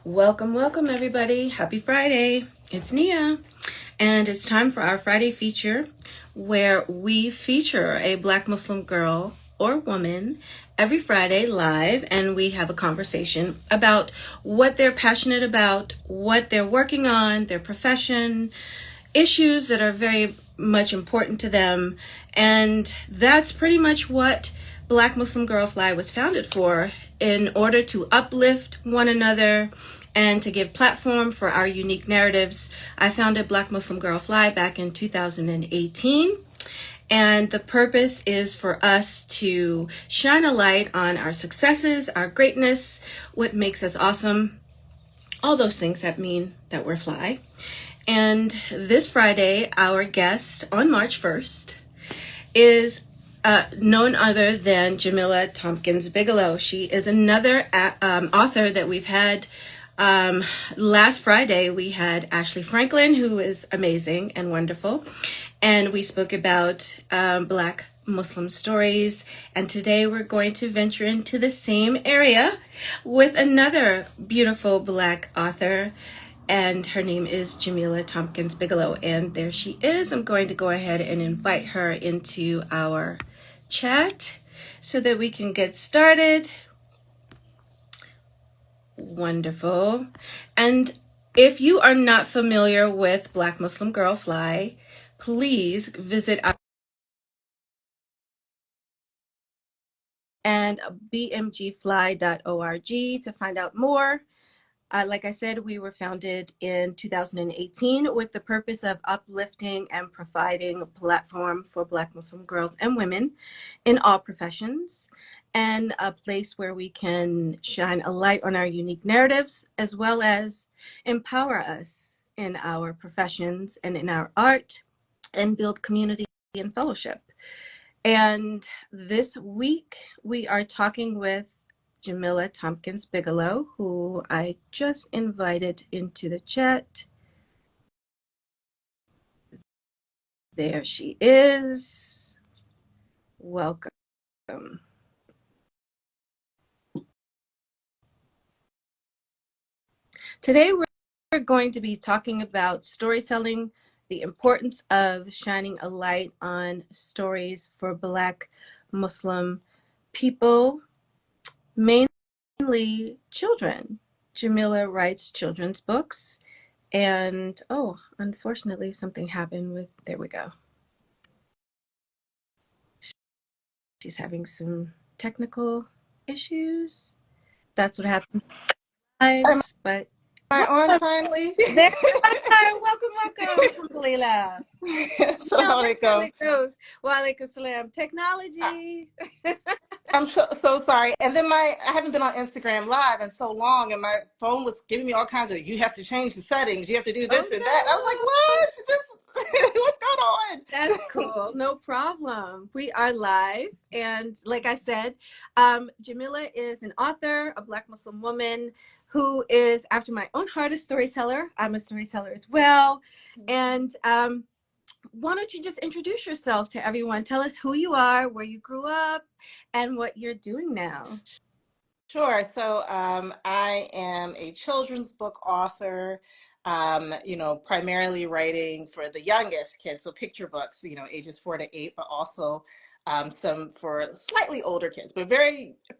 Welcome, welcome, everybody. Happy Friday. It's Nia, and it's time for our Friday feature where we feature a Black Muslim girl or woman every Friday live, and we have a conversation about what they're passionate about, what they're working on, their profession, issues that are very much important to them. And that's pretty much what Black Muslim Girl Fly was founded for, in order to uplift one another and to give platform for our unique narratives. I founded Black Muslim Girl Fly back in 2018. And the purpose is for us to shine a light on our successes, our greatness, what makes us awesome, all those things that mean that we're fly. And this Friday, our guest on March 1st is none other than Jamilah Thompkins-Bigelow. She is another author that we've had. Last Friday, we had Ashley Franklin, who is amazing and wonderful. And we spoke about Black Muslim stories. And today we're going to venture into the same area with another beautiful Black author. And her name is Jamilah Thompkins-Bigelow. And there she is. I'm going to go ahead and invite her into our chat so that we can get started. Wonderful. And if you are not familiar with Black Muslim Girl Fly, please visit our and bmgfly.org to find out more. Like I said, we were founded in 2018 with the purpose of uplifting and providing a platform for Black Muslim girls and women in all professions, and a place where we can shine a light on our unique narratives, as well as empower us in our professions and in our art, and build community and fellowship. And this week, we are talking with Jamilah Thompkins-Bigelow, who I just invited into the chat. There she is. Welcome. Today, we're going to be talking about storytelling, the importance of shining a light on stories for Black Muslim people, mainly children. Jamilah writes children's books. And, oh, unfortunately, something happened with, there we go. She's having some technical issues. That's what happens lives, but Am I on finally? there you are. Welcome, welcome, Alhamdulillah. Assalamu That's how alaikum. it goes. Wa alaikum salam. Technology. I'm so sorry. And then I haven't been on Instagram Live in so long, and my phone was giving me all kinds of, you have to change the settings, you have to do this and that. And I was like, what? Just what's going on? That's cool. No problem. We are live. And like I said, Jamilah is an author, a Black Muslim woman who is after my own heart, a storyteller. I'm a storyteller as well. And why don't you just introduce yourself to everyone? Tell us who you are, where you grew up, and what you're doing now. Sure. So I am a children's book author, primarily writing for the youngest kids, so picture books, ages 4 to 8, but also some for slightly older kids, but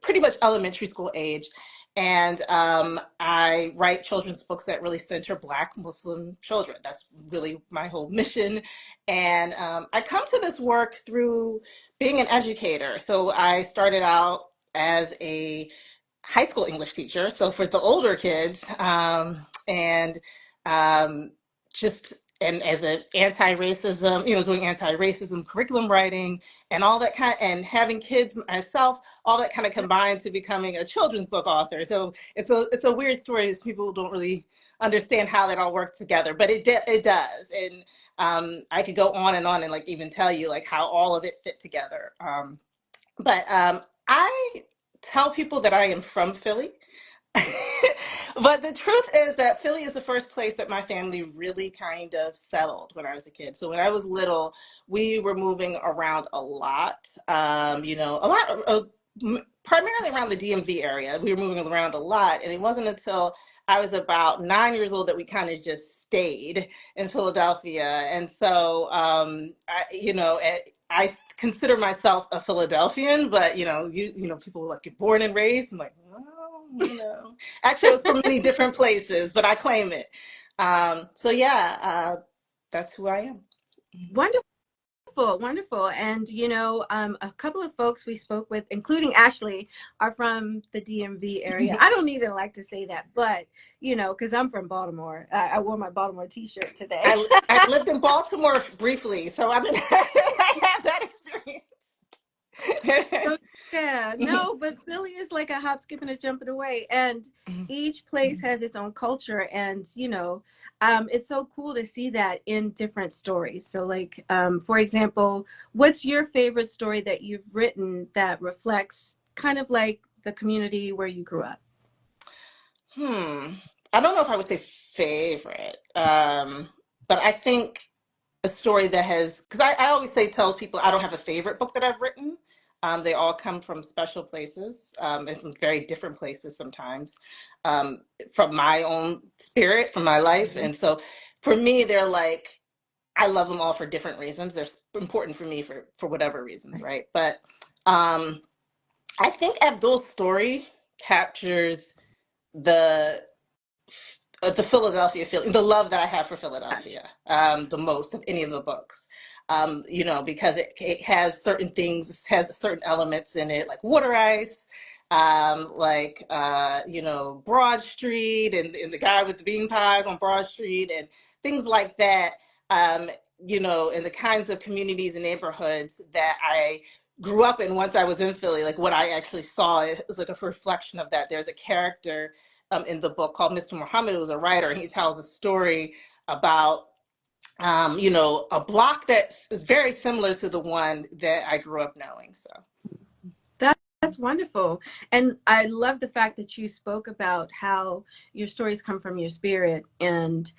pretty much elementary school age. And I write children's books that really center Black Muslim children. That's really my whole mission. And I come to this work through being an educator. So I started out as a high school English teacher, so for the older kids, and um, just and as an anti-racism, doing anti-racism curriculum writing and all that and having kids myself, all that kind of combined to becoming a children's book author. So it's a weird story, as people don't really understand how that all worked together, but it does, and I could go on and like even tell you like how all of it fit together. But I tell people that I am from Philly. But the truth is that Philly is the first place that my family really kind of settled when I was a kid. So when I was little, we were moving around a lot, a lot primarily around the DMV area. We were moving around a lot, and it wasn't until I was about 9 years old that we kind of just stayed in Philadelphia. And so, I consider myself a Philadelphian, but people like you're born and raised. I'm like, well, I chose from many different places, but I claim it. So yeah, that's who I am. Wonderful. Wonderful. And, a couple of folks we spoke with, including Ashley, are from the DMV area. I don't even like to say that, but, because I'm from Baltimore. I wore my Baltimore t-shirt today. I lived in Baltimore briefly, so I mean, I have that experience. So, yeah, no, but Philly is like a hop, skip, and a jumping away. And each place has its own culture. And, it's so cool to see that in different stories. So, like, for example, what's your favorite story that you've written that reflects kind of like the community where you grew up? I don't know if I would say favorite, but I think a story that has, because I always tell people I don't have a favorite book that I've written. They all come from special places, and from very different places sometimes, from my own spirit, from my life. Mhm. And so for me, they're like, I love them all for different reasons. They're important for me for whatever reasons, Right. right? But I think Abdul's story captures the the Philadelphia feeling, the love that I have for Gotcha. Philadelphia, the most of any of the books. Because it has certain things, has certain elements in it, like water ice, Broad Street, and the guy with the bean pies on Broad Street, and things like that. Um, and the kinds of communities and neighborhoods that I grew up in once I was in Philly, like what I actually saw, it was like a reflection of that. There's a character in the book called Mr. Muhammad, who's a writer, and he tells a story about a block that is very similar to the one that I grew up knowing. So, That's wonderful. And I love the fact that you spoke about how your stories come from your spirit and,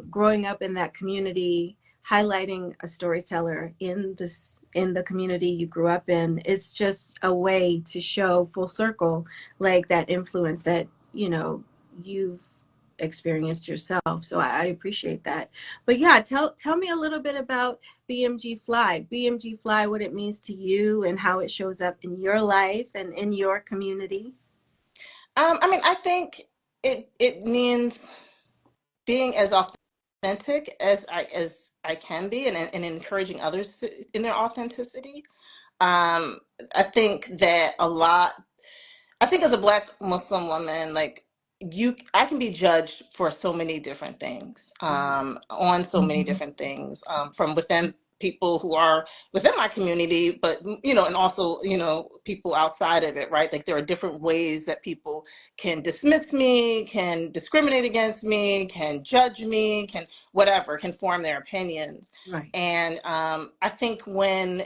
growing up in that community, highlighting a storyteller in the community you grew up in. It's just a way to show full circle like that influence that, you've experienced yourself. So I appreciate that. But yeah, tell me a little bit about BMG Fly. BMG Fly, what it means to you and how it shows up in your life and in your community. I think it means being as authentic as I can be, and encouraging others in their authenticity. I think that a lot I think as a Black Muslim woman, like I can be judged for so many different things, on so many different things, from within people who are within my community, but and also people outside of it, right? Like there are different ways that people can dismiss me, can discriminate against me, can judge me, can whatever, can form their opinions, Right. and I think when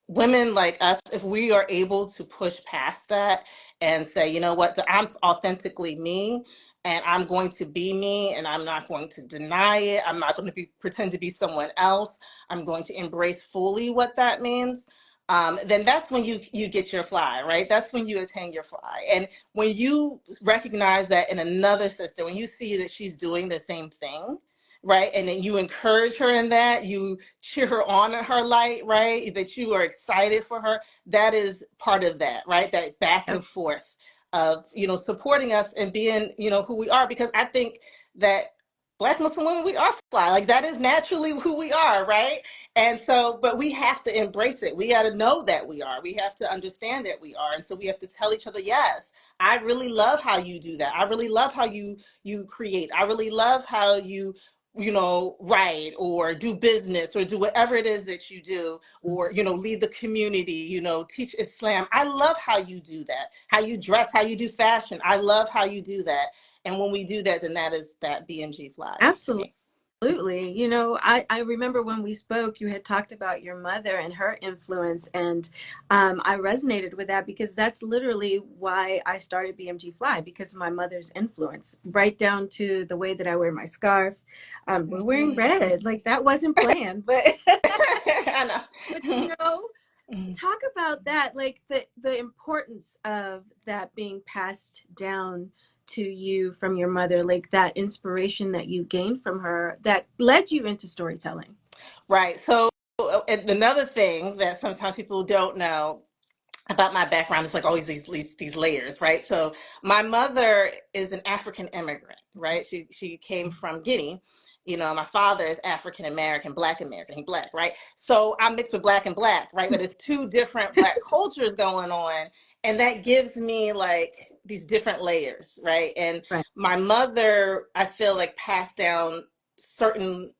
women like us, if we are able to push past that and say, you know what, I'm authentically me, and I'm going to be me, and I'm not going to deny it. I'm not going to pretend to be someone else. I'm going to embrace fully what that means. Then that's when you get your fly, right? That's when you attain your fly. And when you recognize that in another sister, when you see that she's doing the same thing, right? And then you encourage her in that, you cheer her on in her light, right? That you are excited for her. That is part of that, right? That back and Yep. forth of, supporting us and being, who we are. Because I think that Black Muslim women, we are fly. Like that is naturally who we are, right? And so, but we have to embrace it. We got to know that we are. We have to understand that we are. And so we have to tell each other, yes, I really love how you do that. I really love how you create. I really love how you write or do business or do whatever it is that you do, or, lead the community, teach Islam. I love how you do that, how you dress, how you do fashion. I love how you do that. And when we do that, then that is that BMG fly for Absolutely. me. Absolutely. I remember when we spoke, you had talked about your mother and her influence, and I resonated with that because that's literally why I started BMG Fly, because of my mother's influence, right down to the way that I wear my scarf. We're wearing Mhm. red, like that wasn't planned, but I but know. Mhm. talk about that, like the importance of that being passed down to you from your mother, like that inspiration that you gained from her that led you into storytelling. Right. So, and another thing that sometimes people don't know about my background is like always these layers, right? So my mother is an African immigrant, right? She came from Guinea. You know, my father is African American, he black, right? So I'm mixed with black and black, right? But it's two different black cultures going on, and that gives me like these different layers, right? And Right. my mother, I feel like passed down certain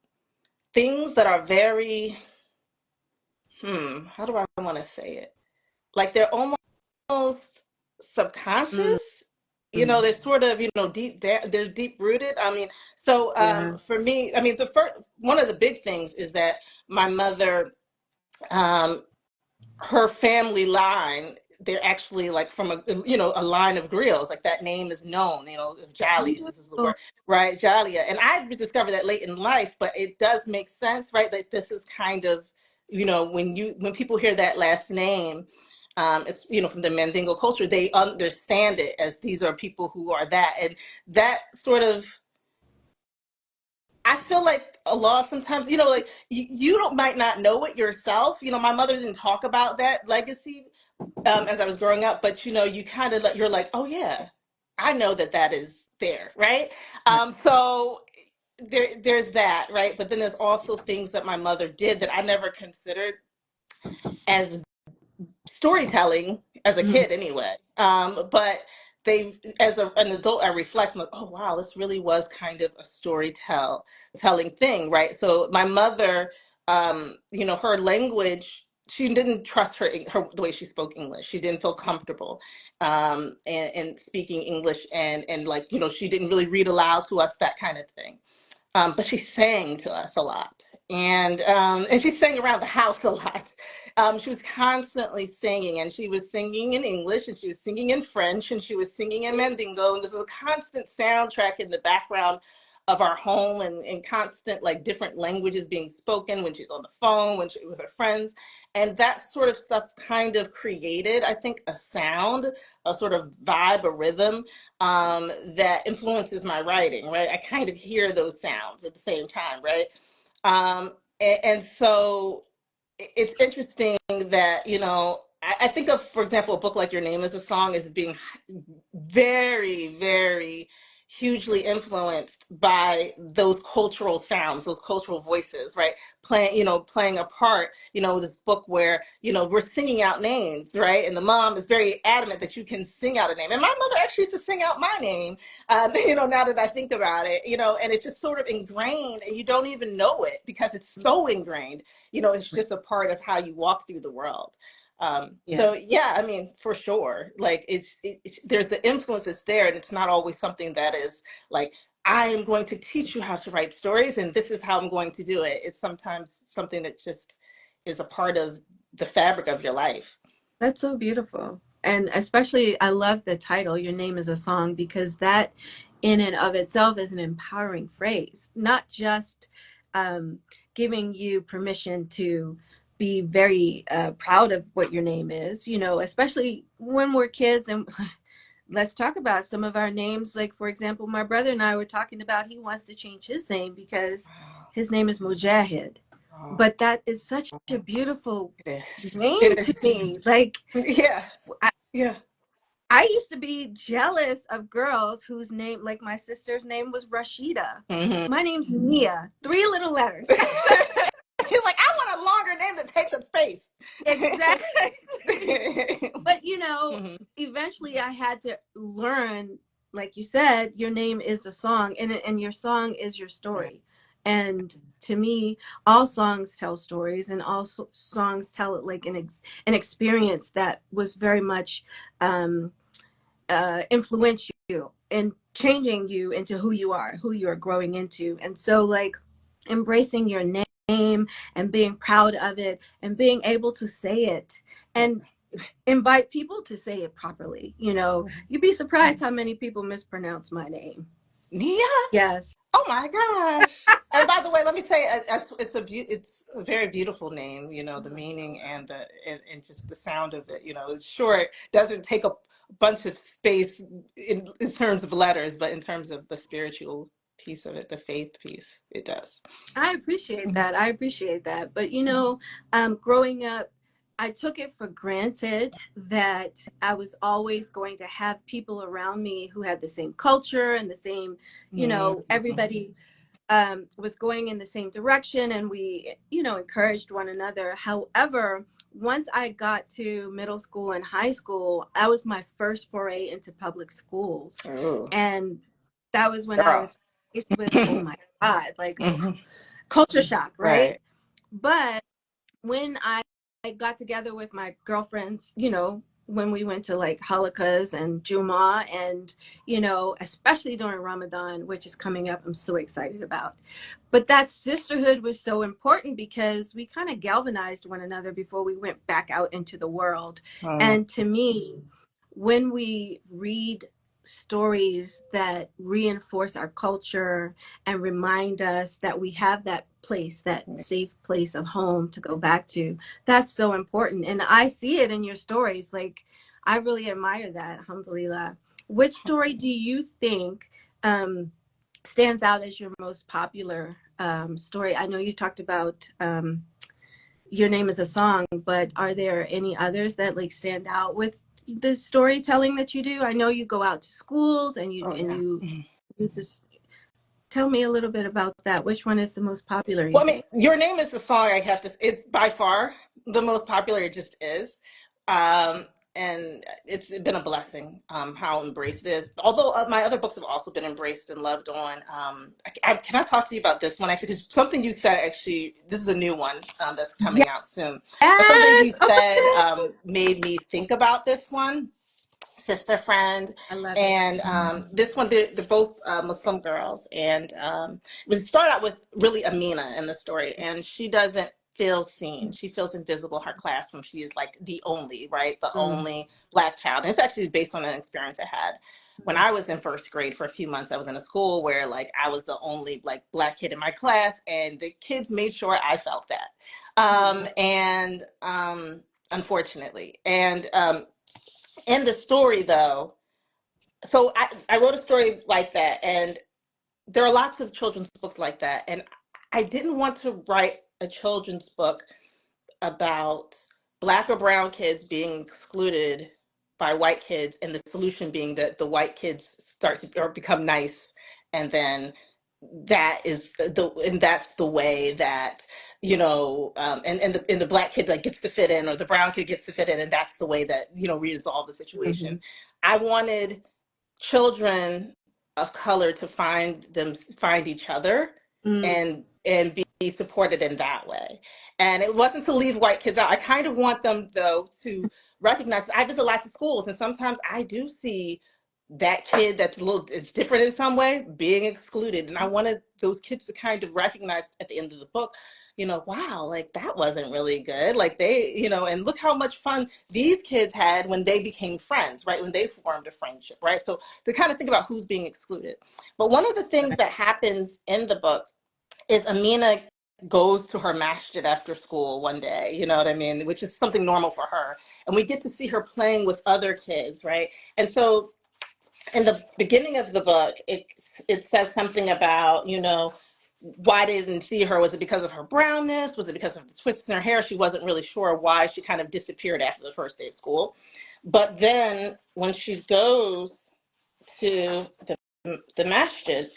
things that are very, how do I want to say it? Like they're almost subconscious. You know, Mm-hmm. they're sort of, they're deep rooted. I mean, so Yeah. for me, I mean, the first one of the big things is that my mother, um, her family line, they're actually like from a line of griots. Like that name is known, of Jollies, this is the Oh, word, right? Jalia. And I discovered that late in life, but it does make sense, right? That this is kind of, when people hear that last name, it's, from the Mandingo culture, they understand it as these are people who are that. And that sort of, I feel like a lot sometimes, like you don't might not know it yourself. My mother didn't talk about that legacy as I was growing up, but you kind of you're like, oh yeah, I know that is there, right? So there's that, right? But then there's also things that my mother did that I never considered as storytelling as a mhm. kid anyway. But they, as an adult, I reflect, I'm like, oh wow, this really was kind of a telling thing, right? So my mother, her language, she didn't trust her the way she spoke English. She didn't feel comfortable in speaking English, and like, she didn't really read aloud to us, that kind of thing. But she sang to us a lot, and she sang around the house a lot. She was constantly singing, and she was singing in English, and she was singing in French, and she was singing in Mandingo, and this was a constant soundtrack in the background of our home, and constant like different languages being spoken when she's on the phone, when she with her friends, and that sort of stuff kind of created, I think, a sound, a sort of vibe, a rhythm that influences my writing, right? I kind of hear those sounds at the same time, right? And so it's interesting that, I think of, for example, a book like Your Name is a Song as being very, very hugely influenced by those cultural sounds, those cultural voices, right? Playing a part, this book where, we're singing out names, right? And the mom is very adamant that you can sing out a name. And my mother actually used to sing out my name, now that I think about it, and it's just sort of ingrained, and you don't even know it because it's so ingrained. It's just a part of how you walk through the world. Yeah. So yeah, I mean, for sure, like there's the influence that's there, and it's not always something that is like, I am going to teach you how to write stories, and this is how I'm going to do it. It's sometimes something that just is a part of the fabric of your life. That's so beautiful. And especially, I love the title, Your Name is a Song, because that in and of itself is an empowering phrase, not just um, giving you permission to be very proud of what your name is, especially when we're kids. And let's talk about some of our names. Like, for example, my brother and I were talking about he wants to change his name because Wow. his name is Mujahid. Oh, But that is such a beautiful it is. name It to is. me. Like, Yeah. I, Yeah. I used to be jealous of girls whose name, like my sister's name was Rashida. Hmm. My name's Nia, three little letters. He's like, I want a longer name that takes up space. Exactly. But Hmm. eventually I had to learn, like you said, your name is a song, and your song is your Right. story. And to me, all songs tell stories, and all songs tell it like an experience that was very much um, influence you and changing you into who you are growing into. And so, like, embracing your name and being proud of it and being able to say it and invite people to say it properly. You'd be surprised how many people mispronounce my name. Nia? Yes. Oh my gosh. And by the way, let me tell you, it's a very beautiful name, you know, the meaning and and just the sound of it, you know, it's short, doesn't take a bunch of space in terms of letters, but in terms of the spiritual piece of it, the faith piece, it does. I appreciate that. I appreciate that. But growing up, I took it for granted that I was always going to have people around me who had the same culture and the same, Mm-hmm. everybody was going in the same direction, and we, encouraged one another. However, once I got to middle school and high school, that was my first foray into public schools. Oh, And that was when I girl. was faced with, oh my God, like Hmm. culture shock, right? Right. But when I got together with my girlfriends, when we went to like halakas and Juma, and, especially during Ramadan, which is coming up, I'm so excited about. But that sisterhood was so important because we kind of galvanized one another before we went back out into the world. Mm, And to me, when we read stories that reinforce our culture and remind us that we have that place, that safe place of home to go back to, that's so important. And I see it in your stories. Like, I really admire that. Alhamdulillah. Which story do you think stands out as your most popular story? I know you talked about Your Name is a Song, but are there any others that like stand out with the storytelling that you do? I know you go out to schools and you oh and yeah. you Mhm. you just tell me a little bit about that. Which one is the most popular, you Well, I mean, think? Your Name is the song I have to, it's by far the most popular. It just is. Um, and it's been a blessing, how embraced it is. Although my other books have also been embraced and loved on. Can I talk to you about this one? Actually, 'cause something you said, actually, this is a new one that's coming out soon. But something you Yes. Oh my said God. made me think about this one. Sister Friend, I love it. and this one, they're both Muslim girls, and we start out with really Amina in the story, and she doesn't feel seen. She feels invisible in her classroom. She is like the only, right, the Mm, only black child, and it's actually based on an experience I had when I was in first grade. For a few months I was in a school where like I was the only like black kid in my class, and the kids made sure I felt that, and unfortunately, and in the story though, so I wrote a story like that, and there are lots of children's books like that, and I didn't want to write a children's book about black or brown kids being excluded by white kids, and the solution being that the white kids start to or become nice, and then that is and that's the way that, and the black kid like gets to fit in, or the brown kid gets to fit in, and that's the way that, resolve the situation. mhm, I wanted children of color to find each other, mm, and be supported in that way. And it wasn't to leave white kids out. I kind of want them though to recognize, I visit lots of schools, and sometimes I do see that kid that's a little, it's different in some way, being excluded, and I wanted those kids to kind of recognize at the end of the book, wow, like that wasn't really good, like they, and look how much fun these kids had when they became friends, right, when they formed a friendship, right? So to kind of think about who's being excluded. But one of the things that happens in the book is Amina goes to her masjid after school one day, you know what I mean, which is something normal for her, and we get to see her playing with other kids, right? And so in the beginning of the book, it says something about, why didn't see her? Was it because of her brownness? Was it because of the twists in her hair? She wasn't really sure why she kind of disappeared after the first day of school. But then when she goes to the masjid,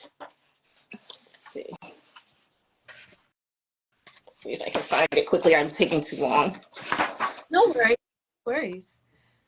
let's see if I can find it quickly. I'm taking too long. no worries. No worries.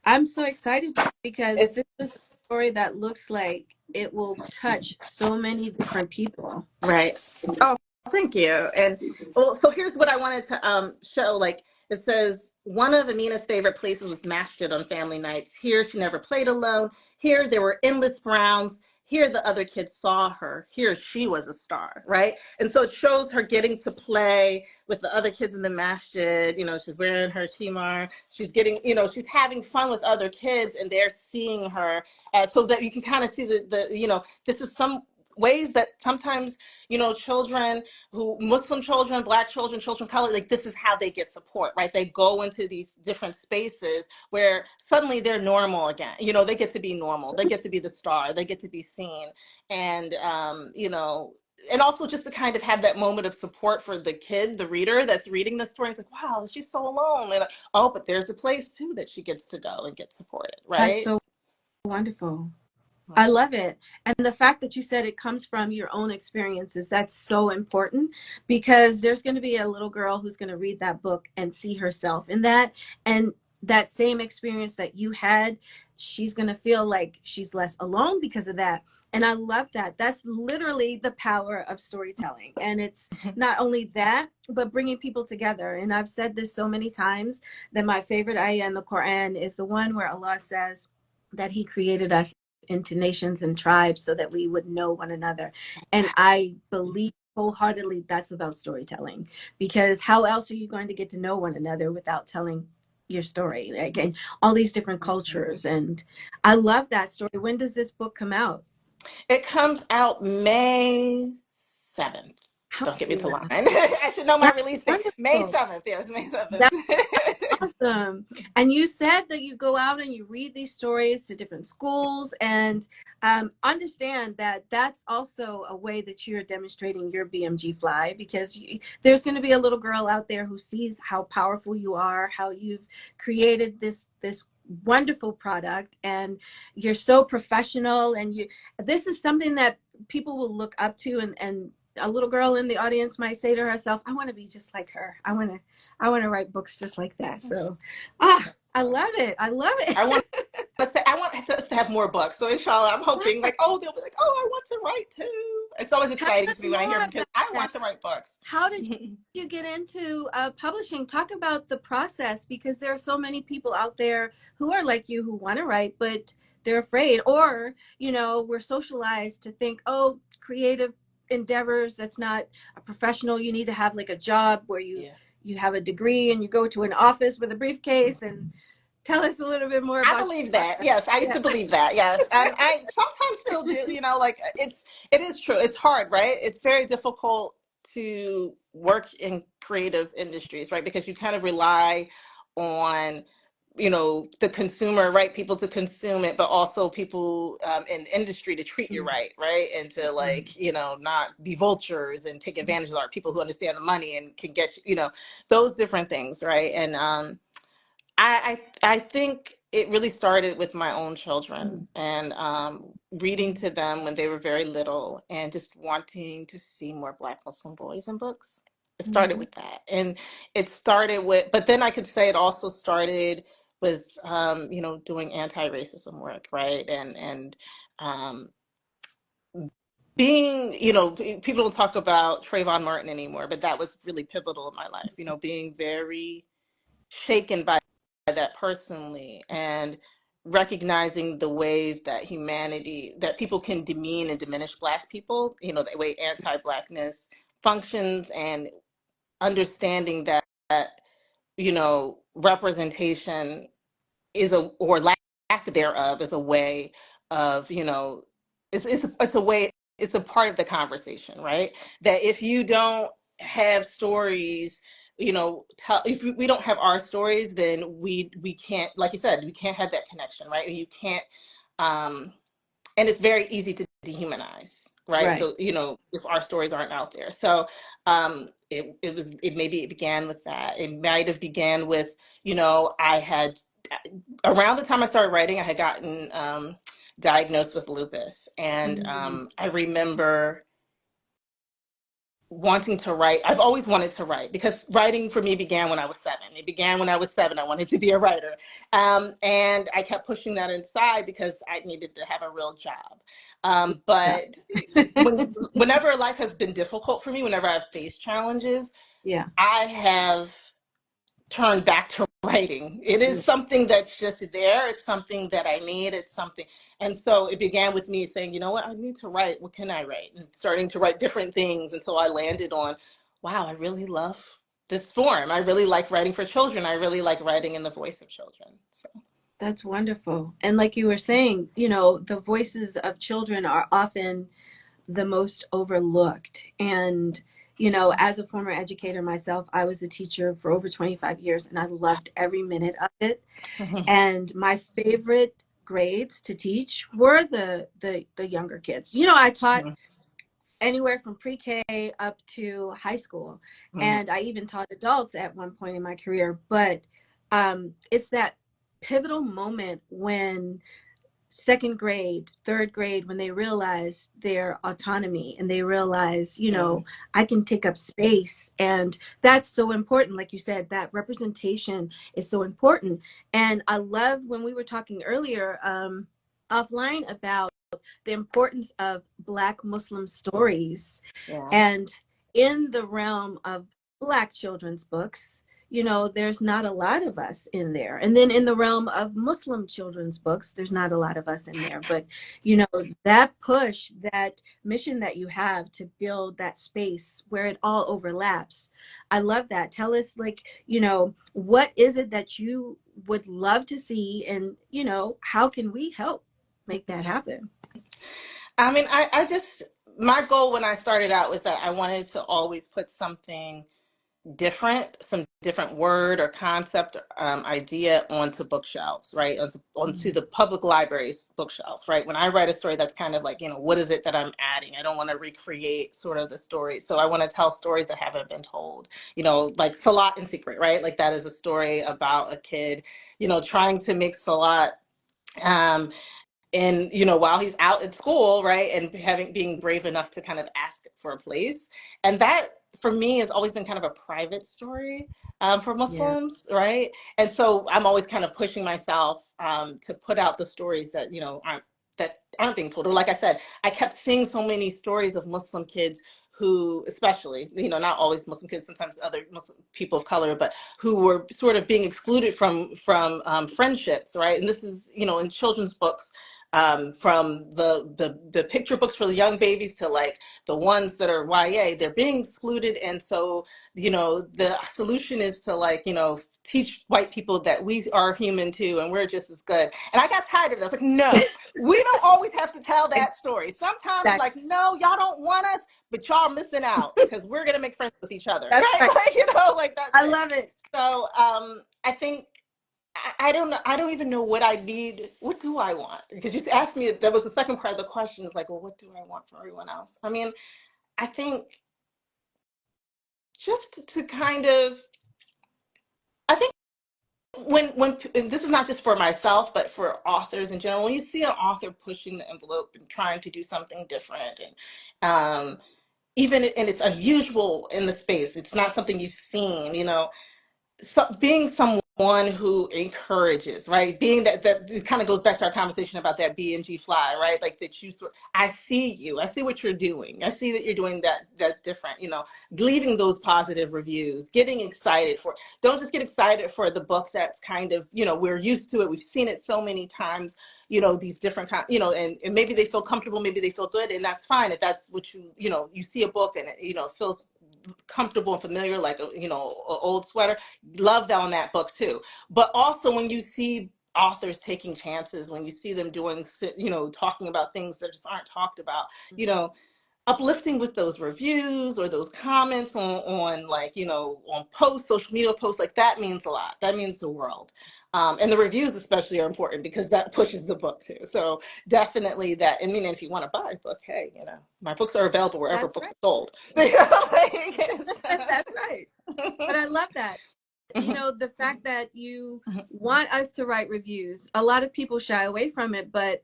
I'm so excited because It's this is a story that looks like it will touch so many different people. right. Oh, thank you. And well, so here's what I wanted to show. Like it says, one of Amina's favorite places was masjid on family nights. Here, she never played alone. Here, there were endless browns. Here, the other kids saw her. Here, she was a star, right? And so it shows her getting to play with the other kids in the masjid. She's wearing her timar. She's getting, she's having fun with other kids, and they're seeing her. So that you can kind of see this is some ways that sometimes, children Muslim children, Black children, children of color, like this is how they get support, right? They go into these different spaces where suddenly they're normal again. They get to be normal. They get to be the star. They get to be seen. And, and also just to kind of have that moment of support for the kid, the reader that's reading the story. It's like, wow, she's so alone. And oh, but there's a place too that she gets to go and get supported, That's right? so wonderful. I love it. And the fact that you said it comes from your own experiences, that's so important, because there's going to be a little girl who's going to read that book and see herself in that. And that same experience that you had, she's going to feel like she's less alone because of that. And I love that. That's literally the power of storytelling. And it's not only that, but bringing people together. And I've said this so many times that my favorite ayah in the Quran is the one where Allah says that He created us into nations and tribes so that we would know one another. And I believe wholeheartedly that's about storytelling, because how else are you going to get to know one another without telling your story, like, and all these different cultures. And I love that story. When does this book come out? It comes out May 7th. How, Don't get me to line. I should know my that's release date. May wonderful. 7th. Yes, May 7th. That's awesome. And you said that you go out and you read these stories to different schools, and understand that that's also a way that you're demonstrating your BMG fly, because there's going to be a little girl out there who sees how powerful you are, how you've created this wonderful product, and you're so professional, and this is something that people will look up to, and a little girl in the audience might say to herself, I want to be just like her. I want to write books just like that. So, I love it. I love it. I want us to have more books. So inshallah, I'm hoping like, oh, they'll be like, oh, I want to write too. It's always Tell exciting us to me when I hear more them because about I that. want to write books. How did you get into publishing? Talk about the process, because there are so many people out there who are like you, who want to write, but they're afraid, or, we're socialized to think, oh, creative endeavors, that's not a professional. You need to have like a job where you Yeah. you have a degree and you go to an office with a briefcase. And tell us a little bit more I about believe your that. process. Yes, I used Yeah. to believe that. Yes, and I sometimes still do. Like it is true. It's hard, right? It's very difficult to work in creative industries, right? Because you kind of rely on, the consumer, right? People to consume it, but also people in industry to treat you right, right? And to like, not be vultures and take advantage of our people who understand the money and can get, those different things, right? And I think it really started with my own children, and reading to them when they were very little and just wanting to see more Black Muslim boys in books. It started with that. And it started with, but then I could say it also started with, doing anti-racism work, right? And um, being, people don't talk about Trayvon Martin anymore, but that was really pivotal in my life, being very shaken by that personally, and recognizing the ways that that people can demean and diminish Black people, the way anti-Blackness functions, and understanding that, representation or lack thereof is a way of, it's a way, it's a part of the conversation, right? That if you don't have stories, if we don't have our stories, then we can't, like you said, we can't have that connection, right? You can't, and it's very easy to dehumanize, right? Right. So, if our stories aren't out there. So it maybe it began with that. It might have began with, I had, around the time I started writing, I had gotten diagnosed with lupus. And I remember wanting to write. I've always wanted to write, because writing for me began when I was 7. It began when I was 7. I wanted to be a writer. And I kept pushing that inside because I needed to have a real job. Yeah. But whenever life has been difficult for me, whenever I've faced challenges, Yeah. I have turn back to writing. It is something that's just there. It's something that I need. It's something. And so it began with me saying, you know what, I need to write. What can I write? And starting to write different things until I landed on, wow, I really love this form. I really like writing for children. I really like writing in the voice of children. So That's wonderful. And like you were saying, the voices of children are often the most overlooked. And, you know, as a former educator myself, I was a teacher for over 25 years and I loved every minute of it. And my favorite grades to teach were the younger kids. You know, I taught anywhere from pre-K up to high school. And I even taught adults at one point in my career. But it's that pivotal moment when second grade, third grade, when they realize their autonomy and they realize, you know, I can take up space. And that's so important. Like you said, that representation is so important. And I love when we were talking earlier offline about the importance of Black Muslim stories. Yeah. And in the realm of Black children's books, you know, there's not a lot of us in there. And then in the realm of Muslim children's books, there's not a lot of us in there. But, you know, that push, that mission that you have to build that space where it all overlaps, I love that. Tell us, like, you know, what is it that you would love to see? And, you know, how can we help make that happen? I mean, I just, my goal when I started out was that I wanted to always put something different, some different word or concept, idea onto bookshelves, right? Onto the public library's bookshelf, right? When I write a story, that's kind of like, you know, what is it that I'm adding? I don't want to recreate sort of the story. So I want to tell stories that haven't been told, you know, like Salat in Secret, right? Like that is a story about a kid, you know, trying to make Salat, um, and you know, while he's out at school, right, and being brave enough to kind of ask for a place. And that for me has always been kind of a private story, for Yeah. Muslims, right? And so I'm always kind of pushing myself, to put out the stories that, you know, aren't being told. Or like I said, I kept seeing so many stories of Muslim kids who, especially, you know, not always Muslim kids, sometimes other Muslim people of color, but who were sort of being excluded from friendships, right? And this is, you know, in children's books, from the picture books for the young babies to like the ones that are YA, they're being excluded. And so, you know, the solution is to, like, you know, teach white people that we are human too and we're just as good. And I got tired of this. Like, no, we don't always have to tell that story. Sometimes it's Exactly. like, no, y'all don't want us, but y'all missing out because we're gonna make friends with each other, That's right? right. Like, you know, like that's I it. love it. So I think I don't know. I don't even know what I need. What do I want? Because you asked me, that was the second part of the question, is like, well, what do I want for everyone else? I mean, I think just to kind of, I think when and this is not just for myself, but for authors in general, when you see an author pushing the envelope and trying to do something different, and even and it's unusual in the space, it's not something you've seen, you know, so being someone who encourages, right? Being that it kind of goes back to our conversation about that BMG fly, right? Like that you sort, I see you, I see what you're doing, I see that you're doing that different, you know, leaving those positive reviews, getting excited for, don't just get excited for the book that's kind of, you know, we're used to it, we've seen it so many times, you know, these different kind, you know, and maybe they feel comfortable, maybe they feel good, and that's fine if that's what you know, you see a book and it, you know, feels comfortable and familiar, like a, you know, an old sweater, love that on that book too. But also when you see authors taking chances, when you see them doing, you know, talking about things that just aren't talked about, you know, uplifting with those reviews or those comments on like, you know, on posts, social media posts, like that means a lot. That means the world. And the reviews especially are important because that pushes the book too. So definitely that. I mean, if you want to buy a book, hey, you know, my books are available wherever That's books right. are sold. That's right. But I love that. You know, the fact that you want us to write reviews. A lot of people shy away from it, but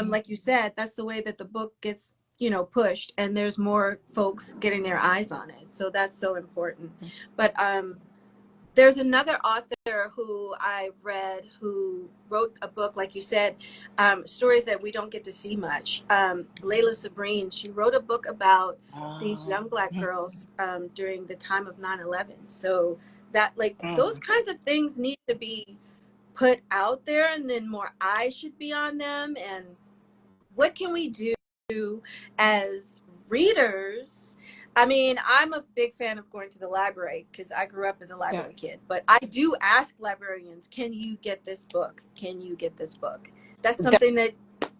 like you said, that's the way that the book gets, you know, pushed, and there's more folks getting their eyes on it. So that's so important. But there's another author who I've read who wrote a book, like you said, stories that we don't get to see much. Layla Sabrine, she wrote a book about these young Black girls during the time of 9/11. So that, like, those kinds of things need to be put out there, and then more eyes should be on them. And what can we do as readers? I mean, I'm a big fan of going to the library because I grew up as a Yeah. library kid. But I do ask librarians, can you get this book? Can you get this book? That's something that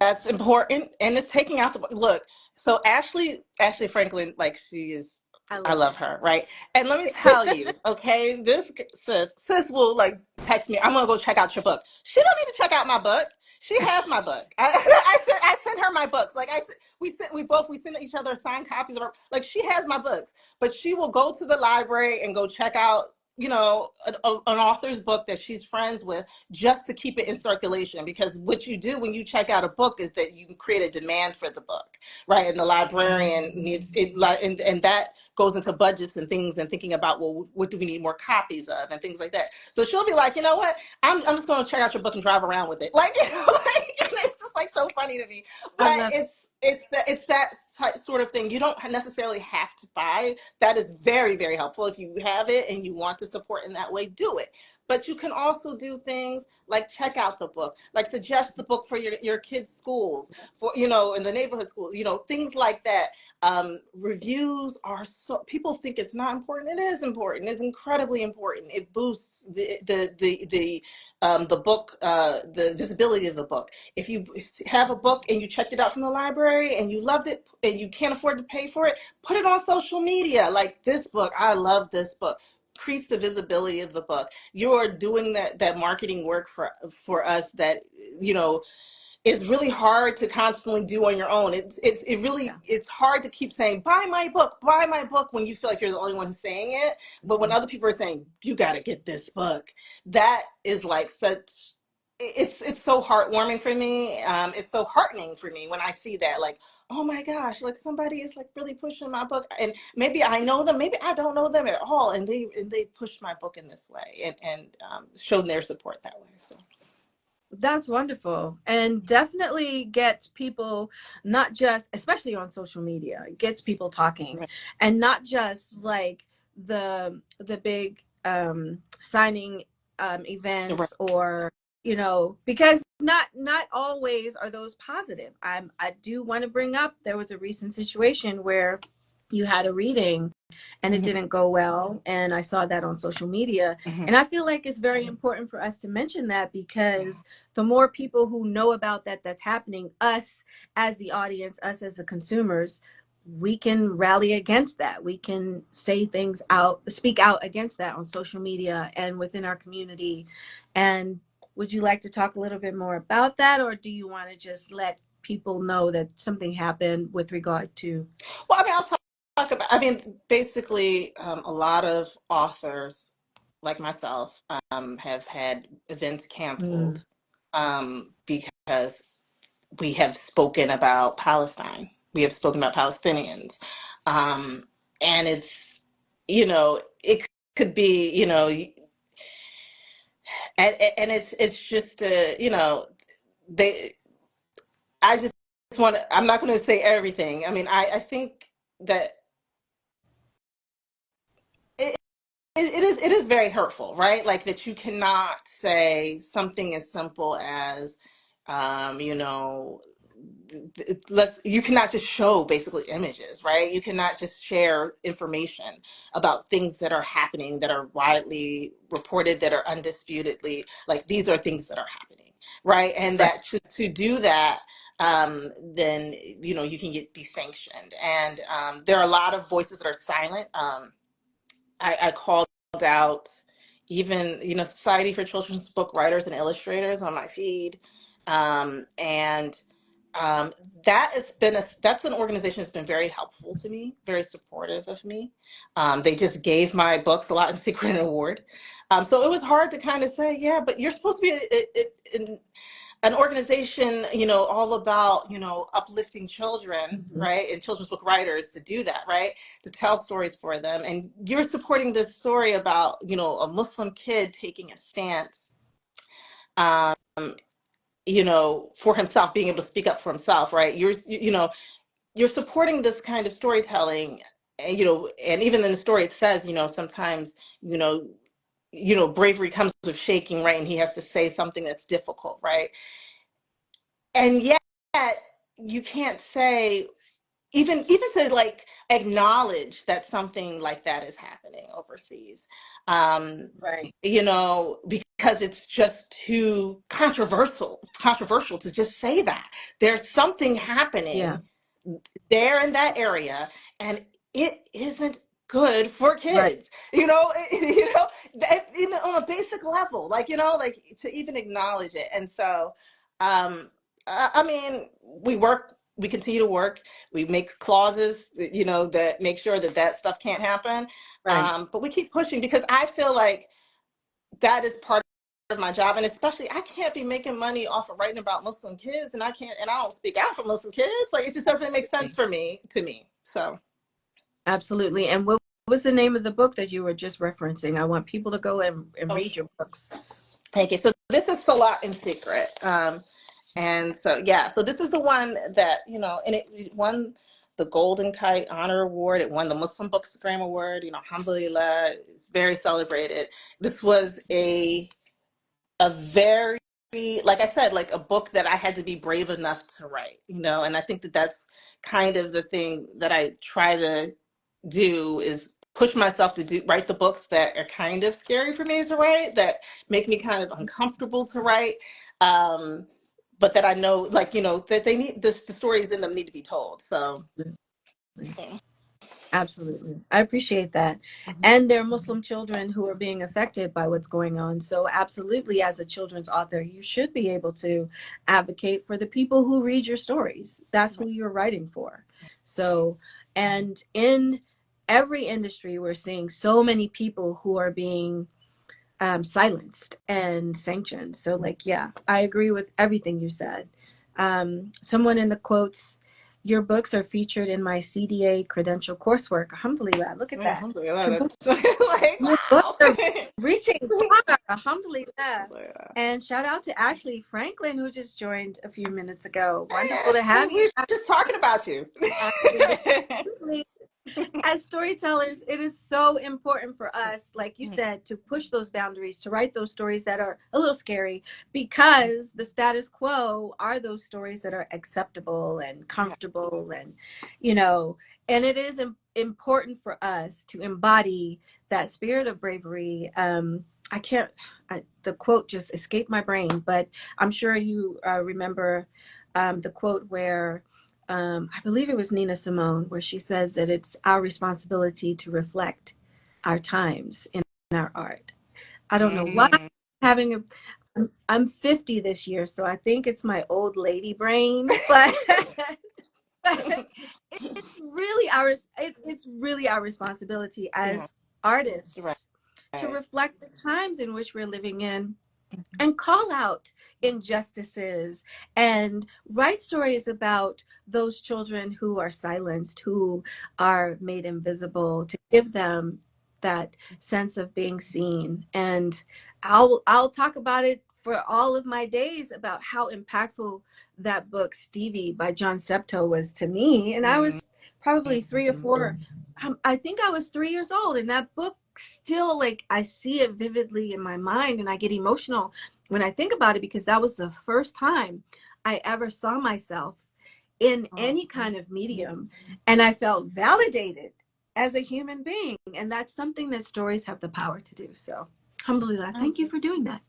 That's important, and it's taking out the book. Look, so Ashley Franklin, like she is, I love her, right? And let me tell you, okay, this sis will like text me. I'm gonna go check out your book. She don't need to check out my book. She has my book. I sent her my books. Like we sent each other signed copies of her. Like she has my books, but she will go to the library and go check out, an author's book that she's friends with, just to keep it in circulation. Because what you do when you check out a book is that you create a demand for the book, right? And the librarian needs it, and that goes into budgets and things, and thinking about, well, what do we need more copies of, and things like that. So she'll be like, you know what, I'm just going to check out your book and drive around with it, like, like, and it's just like so funny to me. But it's that sort of thing. You don't necessarily have to buy. That is very, very helpful. If you have it and you want to support in that way, do it. But you can also do things like check out the book, like suggest the book for your kids' schools, for, in the neighborhood schools, things like that. Reviews are so, people think it's not important. It is important. It's incredibly important. It boosts the book, the visibility of the book. If you have a book and you checked it out from the library and you loved it and you can't afford to pay for it, put it on social media. Like, this book, I love this book. Increase the visibility of the book. You're doing that marketing work for us that, is really hard to constantly do on your own. It's hard to keep saying, buy my book, when you feel like you're the only one who's saying it. But when other people are saying, you got to get this book, that is like such, it's so heartwarming for me. It's so heartening for me when I see that, like, oh my gosh, like somebody is like really pushing my book, and maybe I know them, maybe I don't know them at all, and they pushed my book in this way, and shown their support that way. So that's wonderful, and definitely gets people, not just, especially on social media, gets people talking, right. and not just like the big signing Right. events, or because not always are those positive. I do want to bring up, there was a recent situation where you had a reading and it Mm-hmm. didn't go well, and I saw that on social media. Mm-hmm. And I feel like it's very important for us to mention that, because the more people who know about that's happening, us as the audience, us as the consumers, we can rally against that. We can say things out, speak out against that on social media and within our community. And would you like to talk a little bit more about that, or do you want to just let people know that something happened with regard to? Well, I mean, I'll talk about, I mean, basically, a lot of authors like myself have had events Mm, canceled because we have spoken about Palestine. We have spoken about Palestinians. Um, and it could be, and it's just, they, I just I'm not going to say everything. I mean, I think that it, it is very hurtful, right? Like, that you cannot say something as simple as, um, you know, you cannot just show basically images, right? You cannot just share information about things that are happening, that are widely reported, that are undisputedly, like, these are things that are happening, right? And right. that to do that, then you can be sanctioned. And there are a lot of voices that are silent. I called out even, Society for Children's Book Writers and Illustrators on my feed. And that has been that's an organization that's been very helpful to me, very supportive of me. They just gave my books a lot in secret award. So it was hard to kind of say, yeah, but you're supposed to be an organization, all about, uplifting children, Mhm. right? And children's book writers to do that, right? To tell stories for them. And you're supporting this story about, a Muslim kid taking a stance, um, for himself, being able to speak up for himself, right? You're supporting this kind of storytelling, and, and even in the story it says, sometimes, bravery comes with shaking, right? And he has to say something that's difficult, right? And yet you can't say, even to like acknowledge that something like that is happening overseas, um Right. because because it's just too controversial to just say that. There's something Yeah. happening there in that area, and it isn't good for Right. kids. You know, you know, even on a basic level, like, you know, like to even acknowledge it. And so, I mean, we continue to work. We make clauses, you know, that make sure that that stuff can't happen. Right. But we keep pushing because I feel like that is part of my job, and especially I can't be making money off of writing about Muslim kids, and I don't speak out for Muslim kids. Like, it just doesn't make sense for me to me. So Absolutely. And what was the name of the book that you were just referencing? I want people to go and oh, read your books. thank you. So this is Salat in Secret. And so, yeah, so this is the one that, you know, and it won the Golden Kite Honor Award. It won the Muslim Bookstagram Award. You know, alhamdulillah, it's very celebrated. This was a very, like I said, like a book that I had to be brave enough to write, you know, and I think that that's kind of the thing that I try to do, is push myself to write the books that are kind of scary for me to write, that make me kind of uncomfortable to write. Um, but that I know, like, you know, that they need the stories in them need to be told. So yeah. Absolutely. I appreciate that. And there are Muslim children who are being affected by what's going on. So, absolutely, as a children's author, you should be able to advocate for the people who read your stories. That's who you're writing for. So, and in every industry, we're seeing so many people who are being silenced and sanctioned. So, like, yeah, I agree with everything you said. Someone in the quotes, your books are featured in my CDA credential coursework. Alhamdulillah, look at that. Alhamdulillah, Your that's like, your books wow. are reaching far. Alhamdulillah. Alhamdulillah. And shout out to Ashley Franklin, who just joined a few minutes ago. Hey, Wonderful to have Ashley, we you. were just talking about you. Absolutely. As storytellers, it is so important for us, like you said, to push those boundaries, to write those stories that are a little scary, because the status quo are those stories that are acceptable and Yeah. comfortable, and, you know, and it is important for us to embody that spirit of bravery. I can't, the quote just escaped my brain, but I'm sure you remember the quote where I believe it was Nina Simone, where she says that it's our responsibility to reflect our times in our art. I don't know why I'm Mm. having a. I'm 50 this year, so I think it's my old lady brain, but it's really it's really our responsibility Yeah, as right. artists to reflect the times in which we're living in, and call out injustices and write stories about those children who are silenced, who are made invisible, to give them that sense of being seen. And I'll talk about it for all of my days, about how impactful that book Stevie by John Septo was to me. And I Mm. was probably 3 or 4. I think I was 3 years old, and that book still, like, I see it vividly in my mind, and I get emotional when I think about it, because that was the first time I ever saw myself in Oh, any kind of medium, and I felt validated as a human being. And that's something that stories have the power to do. So, alhamdulillah, thank you for doing that.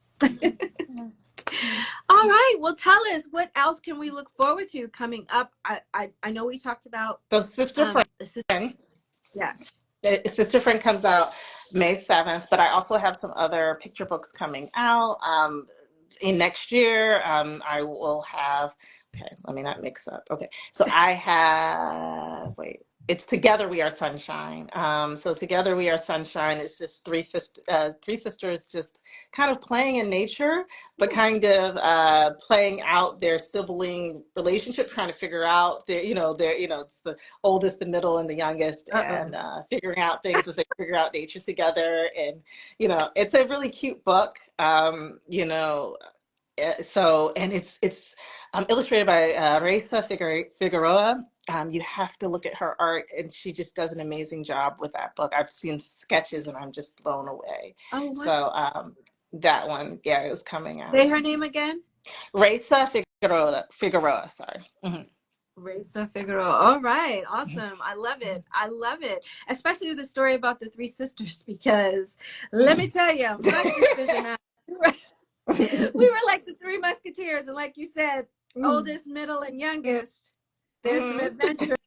All right, well, tell us, what else can we look forward to coming up? I know we talked about so Sister the sister. Friend. Yes. Sister Friend comes out May 7th, but I also have some other picture books coming out. In next year, I will have, okay, let me not mix up. Okay, so I have, wait, it's Together We Are Sunshine. So Together We Are Sunshine is just three sisters just kind of playing in nature, but kind of playing out their sibling relationship, trying to figure out it's the oldest, the middle, and the youngest, Uh-oh. and figuring out things as they figure out nature together. And it's a really cute book. And it's illustrated by Raisa Figueroa. You have to look at her art, and she just does an amazing job with that book. I've seen sketches, and I'm just blown away. Oh, what? So that one, yeah, is coming out. Say her name again. Raisa Figueroa, sorry. Mhm. Raisa Figueroa. All right. Awesome. I love it. I love it. Especially the story about the three sisters, because let me tell you, my sisters and I We were like the Three Musketeers, and like you said, oldest, middle, and youngest. There's some adventures.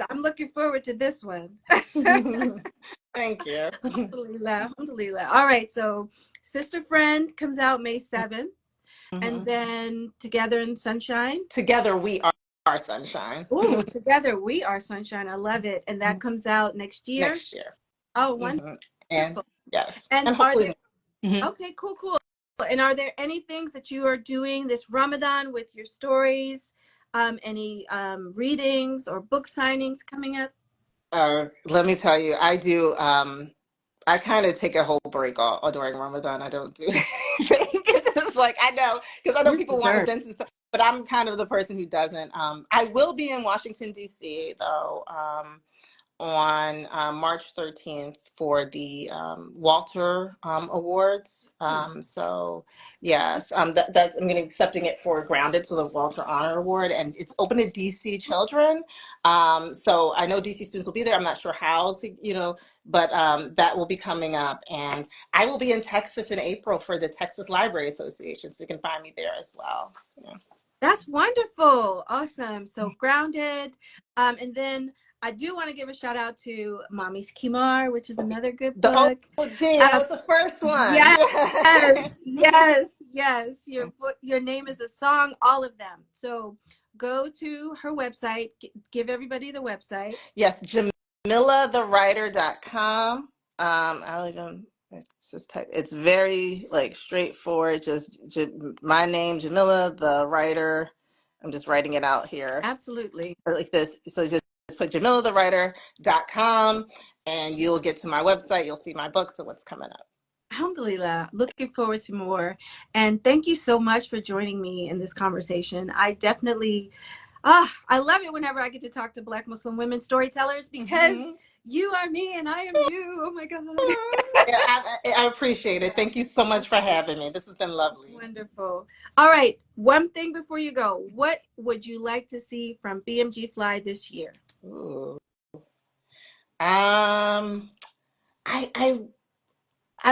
I'm looking forward to this one. Thank you. Alhamdulillah, alhamdulillah. All right, so Sister Friend comes out May 7th, and then Together in Sunshine. Together we are sunshine. Oh, Together We Are Sunshine. I love it. And that comes out next year. Next year. Oh, wonderful. And yes. And are hopefully there okay, cool. And are there any things that you are doing this Ramadan with your stories? Any readings or book signings coming up? let me tell you, I do I kind of take a whole break all during Ramadan. I don't do anything. It's like I know because I know You people want deserve. events and stuff, but I'm kind of the person who doesn't. I will be in Washington D.C. though on March 13th for the Walter Awards. So yes, that I'm going to be accepting it for Grounded, so the Walter Honor Award, and it's open to DC children. So I know DC students will be there. I'm not sure how, but that will be coming up, and I will be in Texas in April for the Texas Library Association, so you can find me there as well. Yeah. That's wonderful. Awesome. So Grounded. And then I do want to give a shout out to Mommy's Kimar, which is another good The book. OG, that was the first one. Yes. Your name is a song, all of them. So go to her website. Give everybody the website. Yes, JamilahTheWriter.com. I'll even it's just type. It's very like straightforward. Just my name, Jamilah the Writer. I'm just writing it out here Absolutely. like this. So just put JamilahTheWriter.com, and you'll get to my website. You'll see my books and what's coming up. Alhamdulillah. Looking forward to more. And thank you so much for joining me in this conversation. I definitely, I love it whenever I get to talk to Black Muslim women storytellers because you are me and I am you. Oh my God. Yeah, I appreciate it. Thank you so much for having me. This has been lovely. Wonderful. All right. One thing before you go. What would you like to see from BMG Fly this year? Ooh. I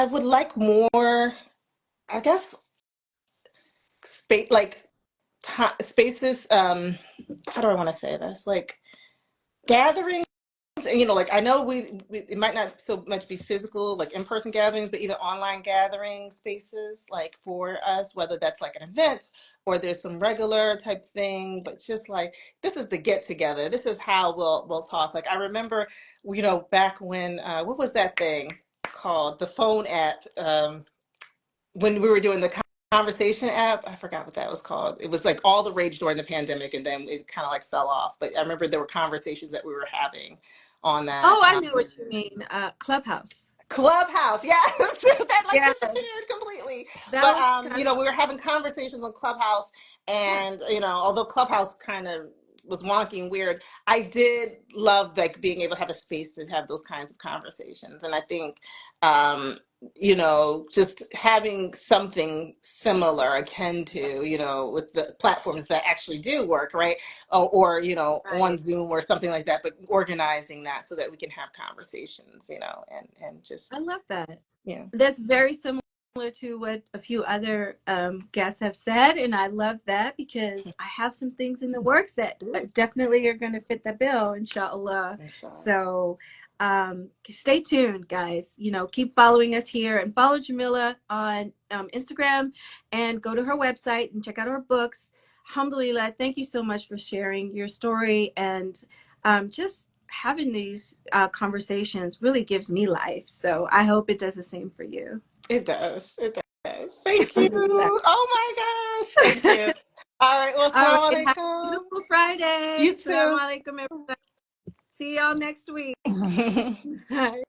would like more, I guess, space like spaces. How do I want to say this? Like gatherings, and like I know we it might not so much be physical, like in-person gatherings, but either online gathering spaces, like for us, whether that's like an event or there's some regular type thing, but just like this is the get together. This is how we'll talk. Like I remember, back when what was that thing called? The phone app. When we were doing the conversation app, I forgot what that was called. It was like all the rage during the pandemic, and then it kind of like fell off. But I remember there were conversations that we were having on that. Oh, I know what you mean. Clubhouse. Clubhouse, yes, that like Yes. disappeared completely. That But was we were having conversations on Clubhouse, and although Clubhouse kind of was wonky and weird, I did love like being able to have a space to have those kinds of conversations. And I think just having something similar akin to, with the platforms that actually do work, right? Or on Zoom or something like that, but organizing that so that we can have conversations, and just. I love that. Yeah. That's very similar to what a few other guests have said. And I love that because I have some things in the works that definitely are going to fit the bill, inshallah. So stay tuned, guys. Keep following us here and follow Jamilah on Instagram and go to her website and check out her books. Alhamdulillah, thank you so much for sharing your story and just having these conversations really gives me life. So I hope it does the same for you. It does. It does. Thank you. Oh my gosh. Thank you. All right. Well, All assalamu right. Have a alaikum. beautiful Friday. You too. Assalamu alaikum, everybody. See y'all next week. Bye.